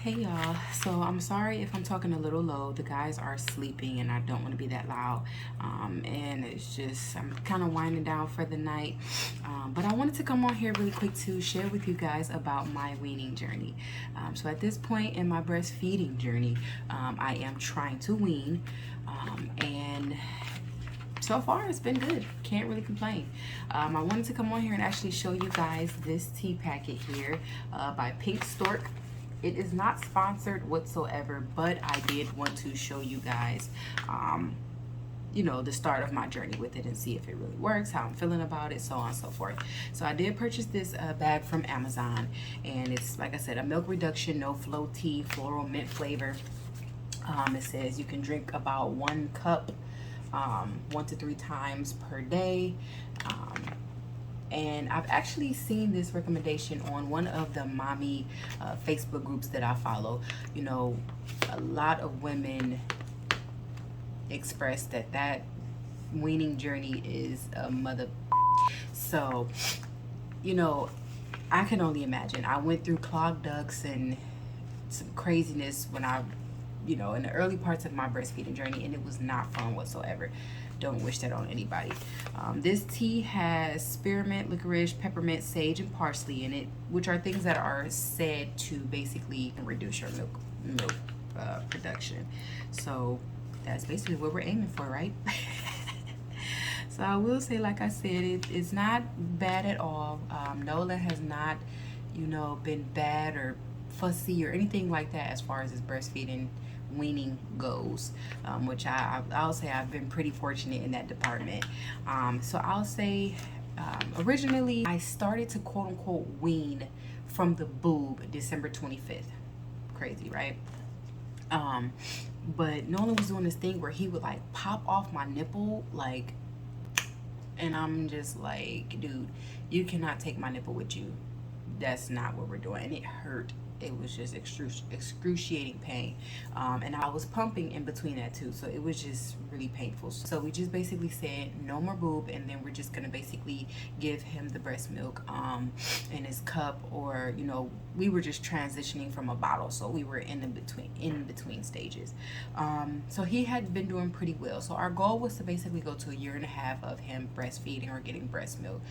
Hey y'all, so I'm sorry if I'm talking a little low. The guys are sleeping and I don't want to be that loud. And it's just, I'm kind of winding down for the night. But I wanted to come on here really quick to share with you guys about my weaning journey. So at this point in my breastfeeding journey, I am trying to wean. And so far it's been good, can't really complain. I wanted to come on here and actually show you guys this tea packet here by Pink Stork. It is not sponsored whatsoever, but I did want to show you guys the start of my journey with it and see if it really works, how I'm feeling about it, so on and so forth. So I did purchase this bag from Amazon, and it's, like I said, a milk reduction, no flow tea, floral mint flavor. It says you can drink about 1 cup 1 to 3 times per day. And I've actually seen this recommendation on one of the mommy Facebook groups that I follow. You know, a lot of women express that weaning journey is a mother. So, I can only imagine. I went through clogged ducts and some craziness when in the early parts of my breastfeeding journey, and it was not fun whatsoever. Don't wish that on anybody. This tea has spearmint, licorice, peppermint, sage, and parsley in it, which are things that are said to basically reduce your milk production. So that's basically what we're aiming for, right? So I will say, like I said, it's not bad at all. Nolan has not, been bad or fussy or anything like that as far as his breastfeeding weaning goes, which I'll say I've been pretty fortunate in that department. So I'll say originally I started to quote unquote wean from the boob December 25th. Crazy, right? But Nolan was doing this thing where he would like pop off my nipple, like, and I'm just like, dude, you cannot take my nipple with you. That's not what we're doing. And it hurt. It was just excruciating pain. And I was pumping in between that too. So it was just really painful. So we just basically said no more boob. And then we're just going to basically give him the breast milk in his cup. Or, we were just transitioning from a bottle. So we were in between stages. So he had been doing pretty well. So our goal was to basically go to 1.5 years of him breastfeeding or getting breast milk.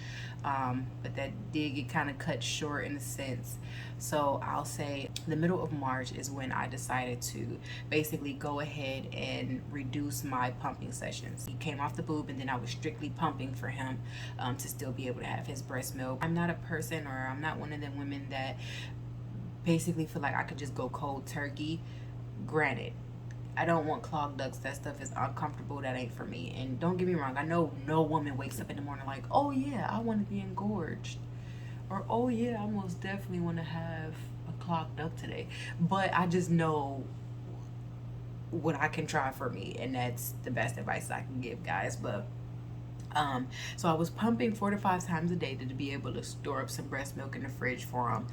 But that did get kind of cut short in a sense. So I'll say the middle of March is when I decided to basically go ahead and reduce my pumping sessions. He came off the boob, and then I was strictly pumping for him to still be able to have his breast milk. I'm not a person, or I'm not one of them women that basically feel like I could just go cold turkey. Granted, I don't want clogged ducts. That stuff is uncomfortable. That ain't for me. And don't get me wrong, I know no woman wakes up in the morning like, oh yeah, I want to be engorged. Or, oh yeah, I most definitely want to have a clogged duct today. But I just know what I can try for me, and that's the best advice I can give, guys. But so I was pumping 4 to 5 times a day to be able to store up some breast milk in the fridge for him.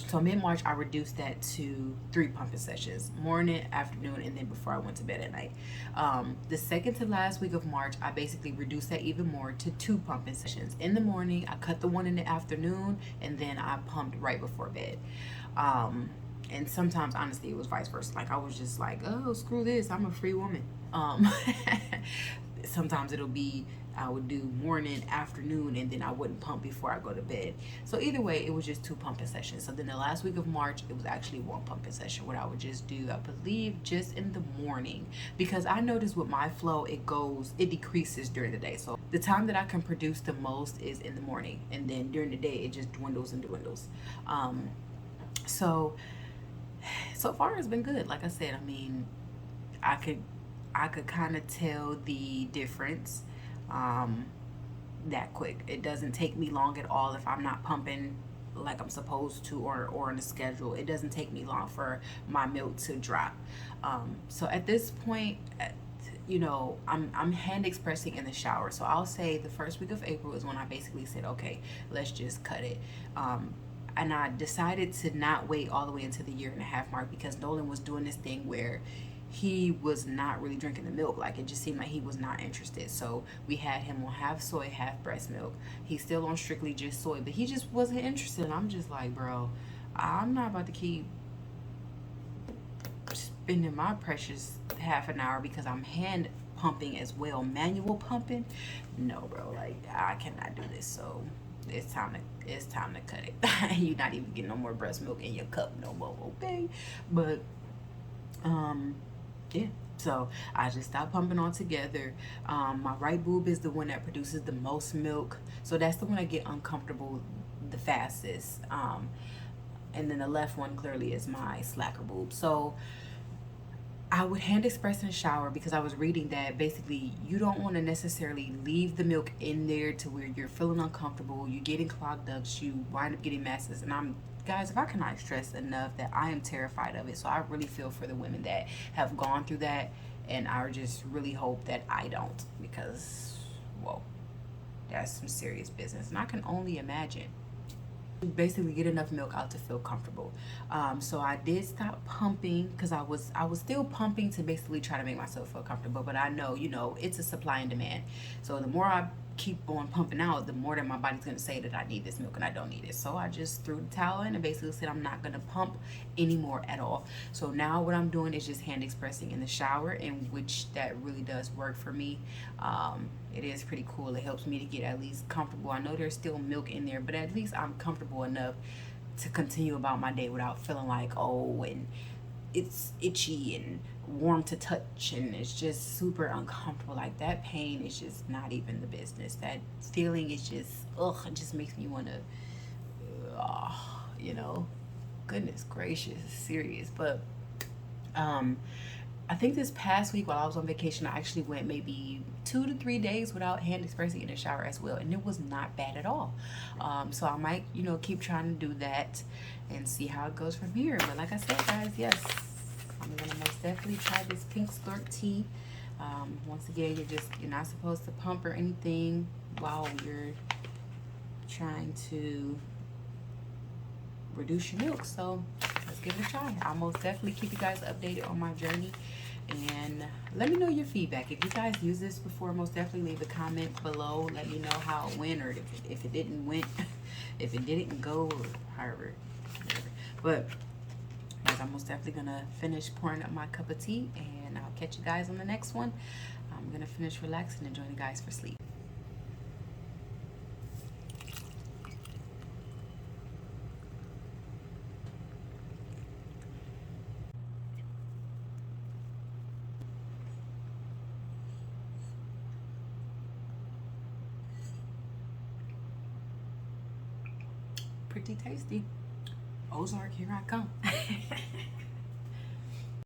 So mid-March, I reduced that to 3 pumping sessions, morning, afternoon, and then before I went to bed at night. The second to last week of March, I basically reduced that even more to 2 pumping sessions. In the morning, I cut the one in the afternoon, and then I pumped right before bed. And sometimes, honestly, it was vice versa. Like, I was just like, oh, screw this, I'm a free woman. Sometimes it'll be I would do morning, afternoon, and then I wouldn't pump before I go to bed. So either way, it was just 2 pumping sessions. So then the last week of March, it was actually 1 pumping session, what I would just do, I believe, just in the morning. Because I noticed with my flow, it decreases during the day. So the time that I can produce the most is in the morning. And then during the day, it just dwindles and dwindles. So far it's been good. Like I said, I mean, I could kind of tell the difference that quick. It doesn't take me long at all if I'm not pumping like I'm supposed to, or on the schedule. It doesn't take me long for my milk to drop. So at this point, I'm hand expressing in the shower. So I'll say the first week of April is when I basically said, okay, let's just cut it. And I decided to not wait all the way until the 1.5 year mark, because Nolan was doing this thing where he was not really drinking the milk. Like, it just seemed like he was not interested. So we had him on half soy, half breast milk. He's still on strictly just soy, but he just wasn't interested. And I'm just like, bro, I'm not about to keep spending my precious half an hour because I'm hand pumping as well, manual pumping. No, bro, like I cannot do this. So it's time to cut it. You're not even getting no more breast milk in your cup no more, okay? But yeah. So I just stopped pumping altogether. My right boob is the one that produces the most milk, so that's the one I get uncomfortable the fastest. And then the left one clearly is my slacker boob. So I would hand express in the shower because I was reading that basically you don't want to necessarily leave the milk in there to where you're feeling uncomfortable, you're getting clogged ducts, you wind up getting masses. And I'm, guys, if I cannot stress enough that I am terrified of it. So I really feel for the women that have gone through that, and I just really hope that I don't, because whoa, that's some serious business. And I can only imagine basically get enough milk out to feel comfortable. So I did stop pumping because I was still pumping to basically try to make myself feel comfortable. But I know, it's a supply and demand. So the more I keep on pumping out, the more that my body's gonna say that I need this milk and I don't need it. So I just threw the towel in and basically said I'm not gonna pump anymore at all. So now what I'm doing is just hand expressing in the shower, in which that really does work for me. It is pretty cool. It helps me to get at least comfortable. I know there's still milk in there, but at least I'm comfortable enough to continue about my day without feeling like, oh, and it's itchy and warm to touch and it's just super uncomfortable. Like that pain is just not even the business. That feeling is just, ugh, it just makes me want to, you know, goodness gracious, serious. But I think this past week while I was on vacation, I actually went maybe 2 to 3 days without hand expressing in the shower as well, and it was not bad at all. So I might, keep trying to do that and see how it goes from here. But like I said, guys, yes, I'm gonna most definitely try this pink stork tea. Once again, you're not supposed to pump or anything while you're trying to reduce your milk. So let's give it a try. I'll most definitely keep you guys updated on my journey, and let me know your feedback. If you guys use this before, most definitely leave a comment below. Let me know how it went, or if it didn't went, if it didn't go, or however, whatever. But guys, I'm most definitely gonna finish pouring up my cup of tea, and I'll catch you guys on the next one. I'm gonna finish relaxing and join you guys for sleep. Pretty tasty. Ozark, here I come.